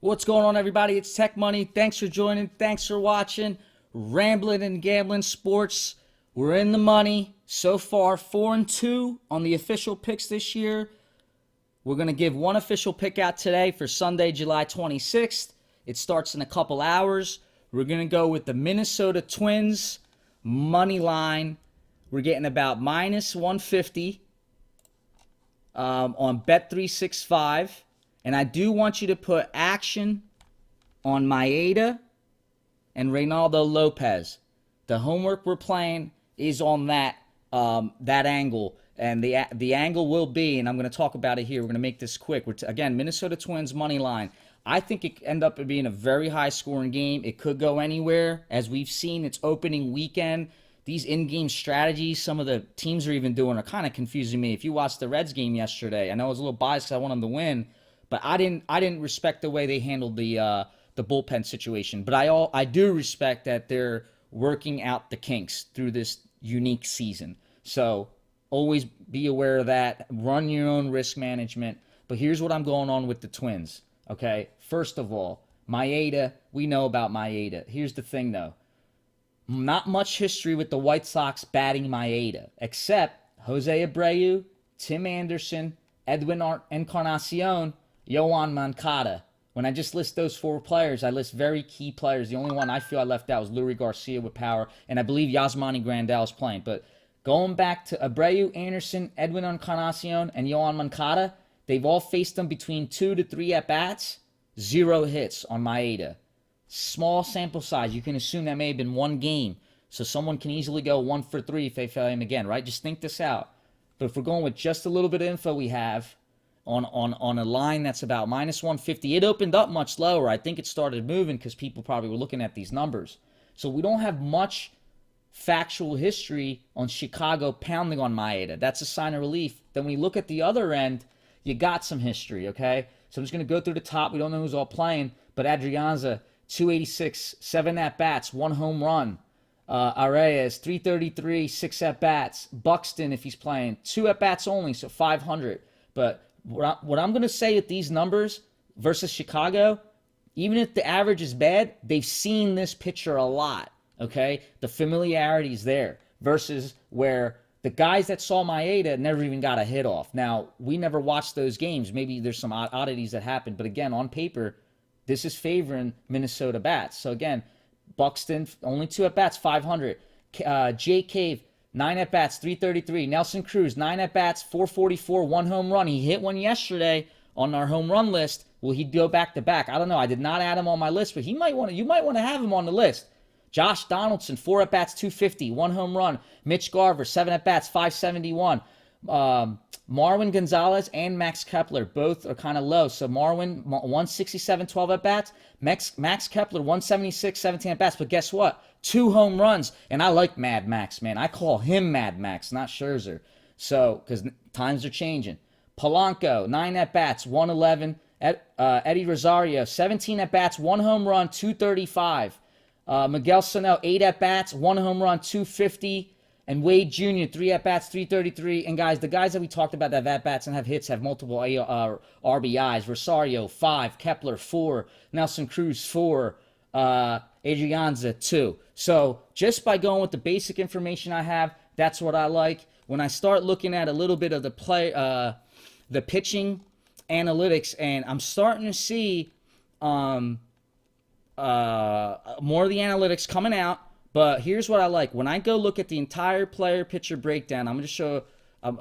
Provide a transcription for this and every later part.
What's going on, everybody? It's TekMuNNee. Thanks for joining. Thanks for watching. Rambling and Gambling Sports. We're in the money so far, 4-2 on the official picks this year. We're going to give one official pick out today for Sunday, July 26th. It starts in a couple hours. We're going to go with the Minnesota Twins money line. We're getting about minus 150 on Bet365. And I do want you to put action on Maeda and Reynaldo Lopez. The homework we're playing is on that angle. And the angle will be, and I'm going to talk about it here. We're going to make this quick. Again, Minnesota Twins money line. I think it could end up being a very high-scoring game. It could go anywhere. As we've seen, it's opening weekend. These in-game strategies some of the teams are even doing are kind of confusing me. If you watched the Reds game yesterday, I know I was a little biased because I want them to win, but I didn't respect the way they handled the bullpen situation. But I do respect that they're working out the kinks through this unique season. So always be aware of that. Run your own risk management. But here's what I'm going on with the Twins. Okay, first of all, Maeda, we know about Maeda. Here's the thing, though. Not much history with the White Sox batting Maeda, except Jose Abreu, Tim Anderson, Edwin Encarnacion, Yoan Moncada. When I just list those four players, I list very key players. The only one I feel I left out was Luis Garcia with power, and I believe Yasmani Grandal is playing. But going back to Abreu, Anderson, Edwin Encarnacion, and Yoan Moncada, they've all faced them between 2 to 3 at-bats, 0 hits on Maeda. Small sample size. You can assume that may have been one game. So someone can easily go 1 for 3 if they fail him again, right? Just think this out. But if we're going with just a little bit of info we have on a line that's about minus 150, it opened up much lower. I think it started moving because people probably were looking at these numbers. So we don't have much factual history on Chicago pounding on Maeda. That's a sign of relief. Then when you look at the other end, you got some history, okay? So I'm just going to go through the top. We don't know who's all playing, but Adrianza, 286, 7 at-bats, 1 home run. Arias, 333, 6 at-bats. Buxton, if he's playing, 2 at-bats only, so 500. But what I'm going to say with these numbers versus Chicago, even if the average is bad, they've seen this pitcher a lot, okay? The familiarity is there versus where the guys that saw Maeda never even got a hit off. Now, we never watched those games. Maybe there's some oddities that happened. But again, on paper, this is favoring Minnesota bats. So again, Buxton, only 2 at-bats, 500. Jay Cave, 9 at-bats, 333. Nelson Cruz, 9 at-bats, 444, 1 home run. He hit one yesterday on our home run list. Will he go back-to-back? I don't know. I did not add him on my list, but you might want to have him on the list. Josh Donaldson, 4 at-bats, 250, 1 home run. Mitch Garver, 7 at-bats, 571. Marwin Gonzalez and Max Kepler both are kind of low. So Marwin, 167, 12 at-bats. Max Kepler, 176, 17 at-bats. But guess what? 2 home runs. And I like Mad Max, man. I call him Mad Max, not Scherzer. So, because times are changing. Polanco, 9 at-bats, 111. Eddie Rosario, 17 at-bats, 1 home run, 235. Miguel Sano, 8 at-bats, 1 home run, 250. And Wade Jr., 3 at-bats, 333. And guys, the guys that we talked about that have at-bats and have hits have multiple RBIs. Rosario, 5. Kepler, 4. Nelson Cruz, 4. Adrianza, 2. So just by going with the basic information I have, that's what I like. When I start looking at a little bit of the pitching analytics, and I'm starting to see more of the analytics coming out. But here's what I like. When I go look at the entire player-pitcher breakdown, I'm going to show, when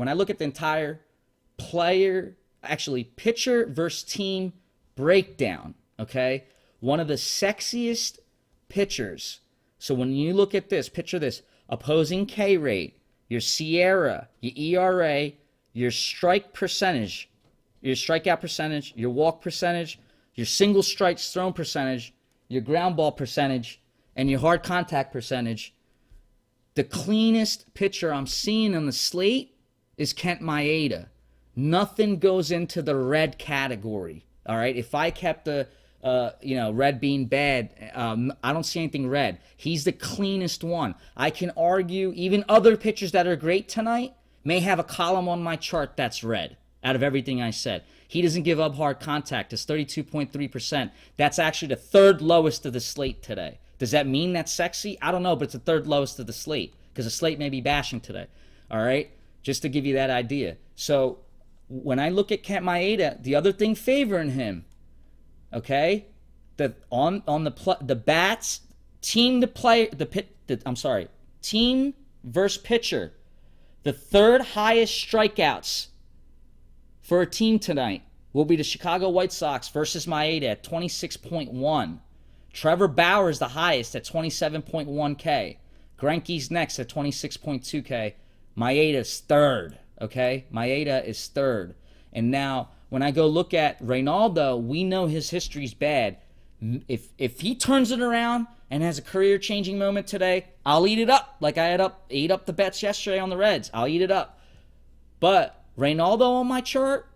I look at the entire pitcher versus team breakdown, okay? One of the sexiest pitchers. So when you look at this, picture this, opposing K rate, your Sierra, your ERA, your strikeout percentage, your walk percentage, your single strikes thrown percentage, your ground ball percentage, and your hard contact percentage. The cleanest pitcher I'm seeing on the slate is Kent Maeda. Nothing goes into the red category. All right, if I kept the red being bad, I don't see anything red. He's the cleanest one. I can argue even other pitchers that are great tonight may have a column on my chart that's red. out of everything I said. He doesn't give up hard contact. It's 32.3%. That's actually the third lowest of the slate today. Does that mean that's sexy? I don't know, but it's the third lowest of the slate because the slate may be bashing today. All right? Just to give you that idea. So when I look at Kent Maeda, the other thing favoring him, okay, the bats, team versus pitcher, the third highest strikeouts for a team tonight will be the Chicago White Sox versus Maeda at 26.1. Trevor Bauer is the highest at 27.1K. Greinke's next at 26.2K. Maeda's third, okay? Maeda is third. And now, when I go look at Reynaldo, we know his history's bad. If he turns it around and has a career-changing moment today, I'll eat it up like I ate up the bets yesterday on the Reds. I'll eat it up. But Reynaldo on my chart,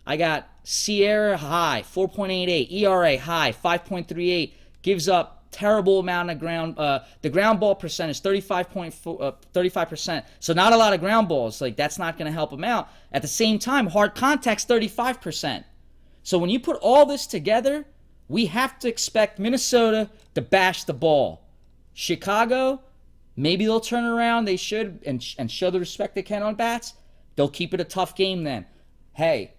I got Sierra high, 4.88, ERA high, 5.38, gives up terrible amount of ground. The ground ball percentage, 35%. So not a lot of ground balls. Like, that's not going to help him out. At the same time, hard contact's 35%. So when you put all this together, we have to expect Minnesota to bash the ball. Chicago, maybe they'll turn around. They should, and show the respect they can on bats. They'll keep it a tough game then. Hey,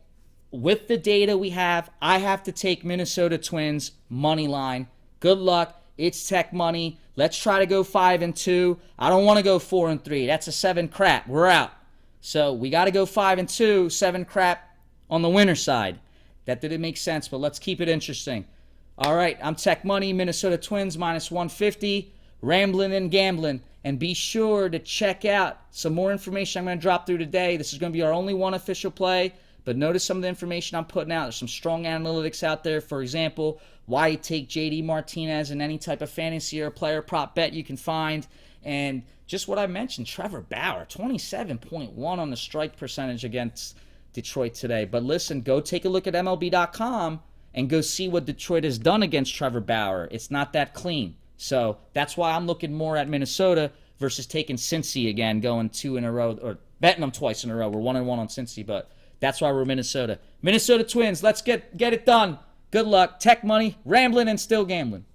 with the data we have, I have to take Minnesota Twins money line. Good luck. It's TekMuNNee. Let's try to go 5-2. I don't want to go 4-3. That's a 7 crap. We're out. So we got to go 5-2, 7 crap on the winner side. That didn't make sense, but let's keep it interesting. All right, I'm TekMuNNee, Minnesota Twins minus 150, rambling and gambling. And be sure to check out some more information I'm going to drop through today. This is going to be our only one official play, but notice some of the information I'm putting out. There's some strong analytics out there. For example, why you take J.D. Martinez in any type of fantasy or player prop bet you can find. And just what I mentioned, Trevor Bauer, 27.1 on the strike percentage against Detroit today. But listen, go take a look at MLB.com and go see what Detroit has done against Trevor Bauer. It's not that clean. So that's why I'm looking more at Minnesota versus taking Cincy again, going 2 in a row, or betting them twice in a row. We're 1-1 on Cincy, but that's why we're Minnesota. Minnesota Twins, let's get it done. Good luck. TekMuNNee, rambling and still gambling.